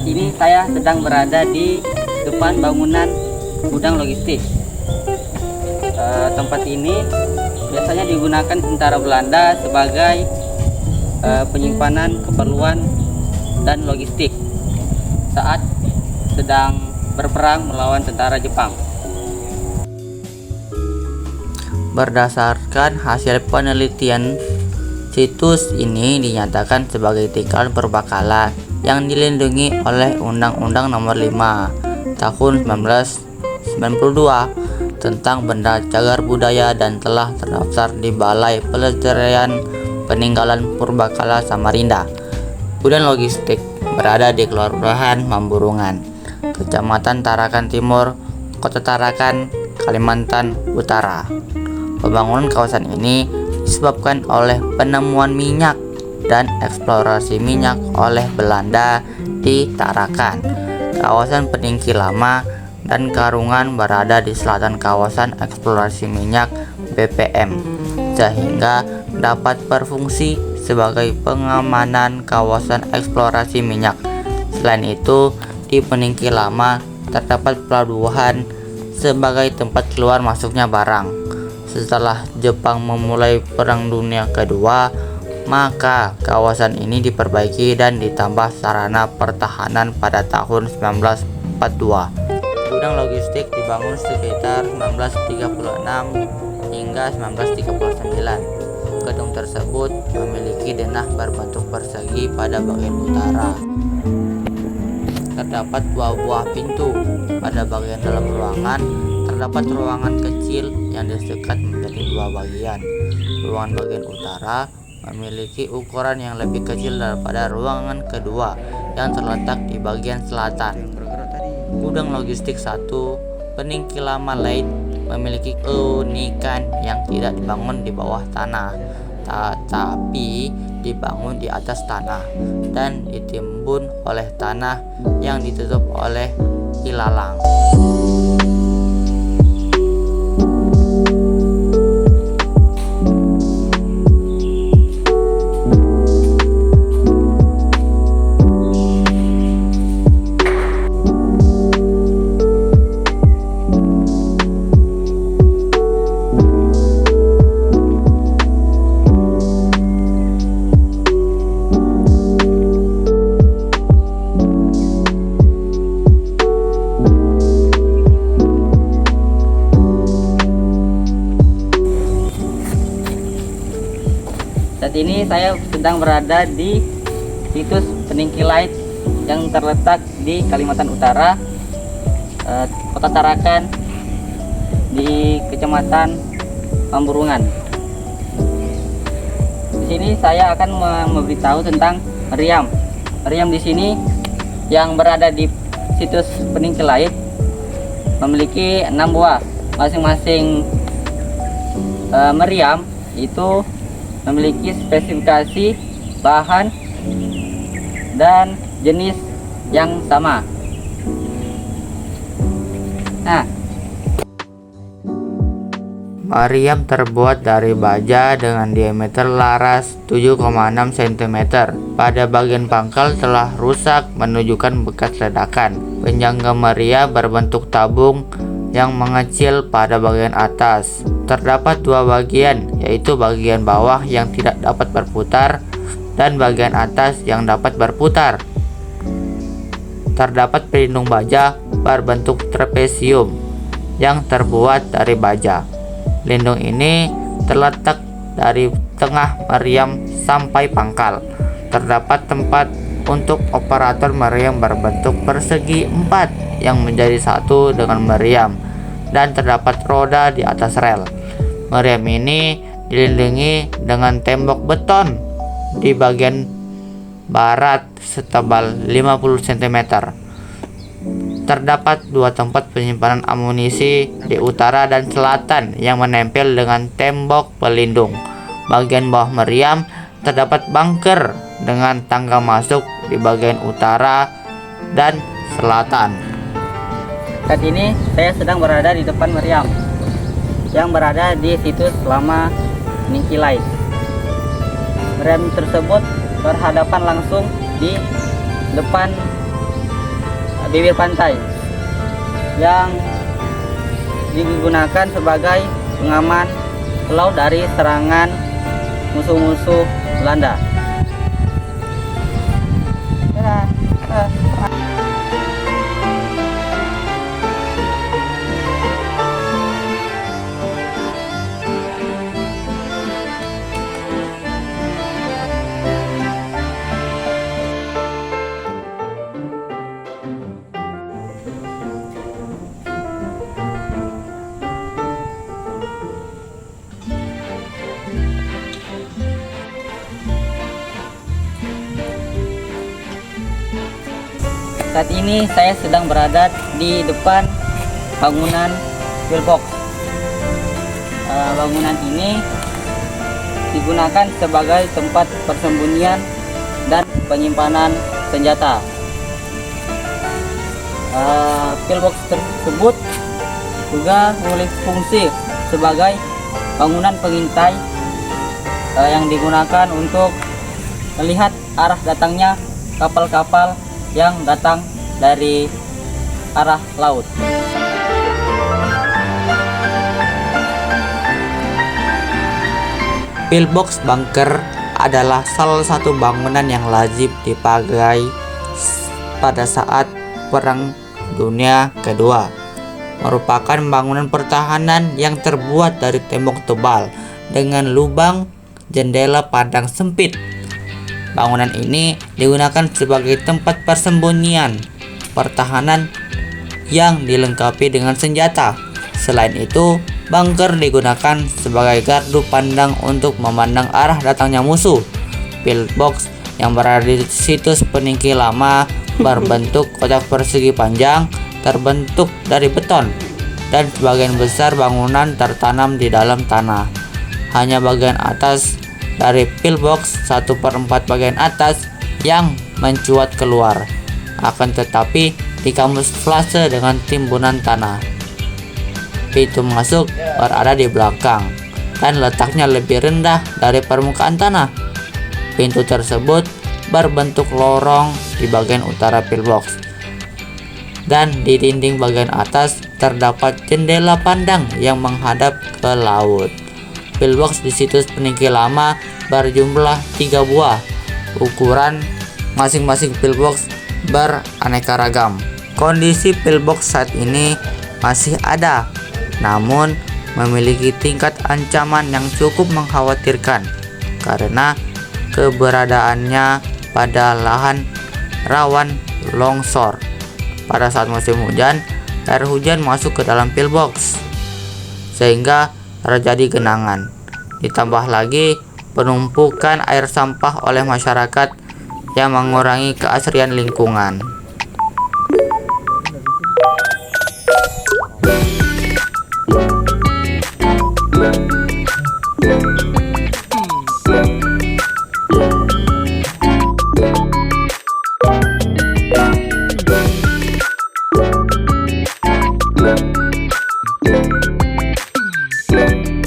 Saat ini saya sedang berada di depan bangunan gudang logistik. Tempat ini biasanya digunakan tentara Belanda sebagai penyimpanan keperluan dan logistik saat sedang berperang melawan tentara Jepang. Berdasarkan hasil penelitian, situs ini dinyatakan sebagai tinggalan purbakala yang dilindungi oleh Undang-Undang Nomor 5 Tahun 1992 tentang benda cagar budaya dan telah terdaftar di Balai Pelestarian Peninggalan Purbakala Samarinda. Gudang logistik berada di Kelurahan Mamburungan, Kecamatan Tarakan Timur, Kota Tarakan, Kalimantan Utara. Pembangunan kawasan ini disebabkan oleh penemuan minyak dan eksplorasi minyak oleh Belanda di Tarakan. Kawasan Peningki Lama dan Karungan berada di selatan kawasan eksplorasi minyak BPM, sehingga dapat berfungsi sebagai pengamanan kawasan eksplorasi minyak. Selain itu, di Peningki Lama terdapat pelabuhan sebagai tempat keluar masuknya barang. Setelah Jepang memulai Perang Dunia Kedua, maka kawasan ini diperbaiki dan ditambah sarana pertahanan pada tahun 1942. Gudang logistik dibangun sekitar 1936 hingga 1939. Gedung tersebut memiliki denah berbentuk persegi pada bagian utara. Terdapat dua buah pintu. Pada bagian dalam ruangan terdapat ruangan kecil yang disekat menjadi dua bagian. Ruangan bagian utara memiliki ukuran yang lebih kecil daripada ruangan kedua yang terletak di bagian selatan. Gudang logistik 1 Peningki Lama Lain memiliki keunikan yang tidak dibangun di bawah tanah, tetapi dibangun di atas tanah dan ditimbun oleh tanah yang ditutup oleh ilalang. Saat ini saya sedang berada di situs Peningki Light yang terletak di Kalimantan Utara, Kota Tarakan, di Kecamatan Mamburungan. Di sini saya akan memberitahu tentang meriam. Meriam di sini yang berada di situs Peningki Light memiliki 6 buah. Masing-masing meriam itu memiliki spesifikasi bahan dan jenis yang sama. Meriam terbuat dari baja dengan diameter laras 7,6 cm. Pada bagian pangkal telah rusak menunjukkan bekas ledakan. Penyangga meriam berbentuk tabung yang mengecil pada bagian atas. Terdapat dua bagian, yaitu bagian bawah yang tidak dapat berputar dan bagian atas yang dapat berputar. Terdapat pelindung baja berbentuk trapesium yang terbuat dari baja. Pelindung ini terletak dari tengah meriam sampai pangkal. Terdapat tempat untuk operator meriam berbentuk persegi 4 yang menjadi satu dengan meriam, dan terdapat roda di atas rel. Meriam ini dilindungi dengan tembok beton di bagian barat setebal 50 cm. Terdapat dua tempat penyimpanan amunisi di utara dan selatan yang menempel dengan tembok pelindung. Bagian bawah meriam terdapat bunker dengan tangga masuk di bagian utara dan selatan. Saat ini saya sedang berada di depan meriam yang berada di situs lama Peningki Light. Meriam tersebut berhadapan langsung di depan bibir pantai yang digunakan sebagai pengaman pulau dari serangan musuh-musuh Belanda. Saat ini saya sedang berada di depan bangunan pillbox. Bangunan ini digunakan sebagai tempat persembunyian dan penyimpanan senjata. Pillbox tersebut juga memiliki fungsi sebagai bangunan pengintai yang digunakan untuk melihat arah datangnya kapal-kapal yang datang dari arah laut. Pillbox bunker adalah salah satu bangunan yang lazim dipakai pada saat Perang Dunia Kedua. Merupakan bangunan pertahanan yang terbuat dari tembok tebal dengan lubang jendela pandang sempit. Bangunan ini digunakan sebagai tempat persembunyian pertahanan yang dilengkapi dengan senjata. Selain itu, bunker digunakan sebagai gardu pandang untuk memandang arah datangnya musuh. Pillbox yang berada di situs peninggi lama berbentuk kotak persegi panjang terbentuk dari beton, dan sebagian besar bangunan tertanam di dalam tanah. Hanya bagian atas dari pillbox 1/4 bagian atas yang mencuat keluar, akan tetapi dikamuflase dengan timbunan tanah. Pintu masuk berada di belakang dan letaknya lebih rendah dari permukaan tanah. Pintu tersebut berbentuk lorong di bagian utara pillbox, dan di dinding bagian atas terdapat jendela pandang yang menghadap ke laut. Pillbox di situs peninggi lama berjumlah 3 buah. Ukuran masing-masing pillbox beraneka ragam. Kondisi pillbox saat ini masih ada, namun memiliki tingkat ancaman yang cukup mengkhawatirkan karena keberadaannya pada lahan rawan longsor. Pada saat musim hujan, air hujan masuk ke dalam pillbox sehingga terjadi genangan. Ditambah lagi penumpukan air sampah oleh masyarakat yang mengurangi keasrian lingkungan.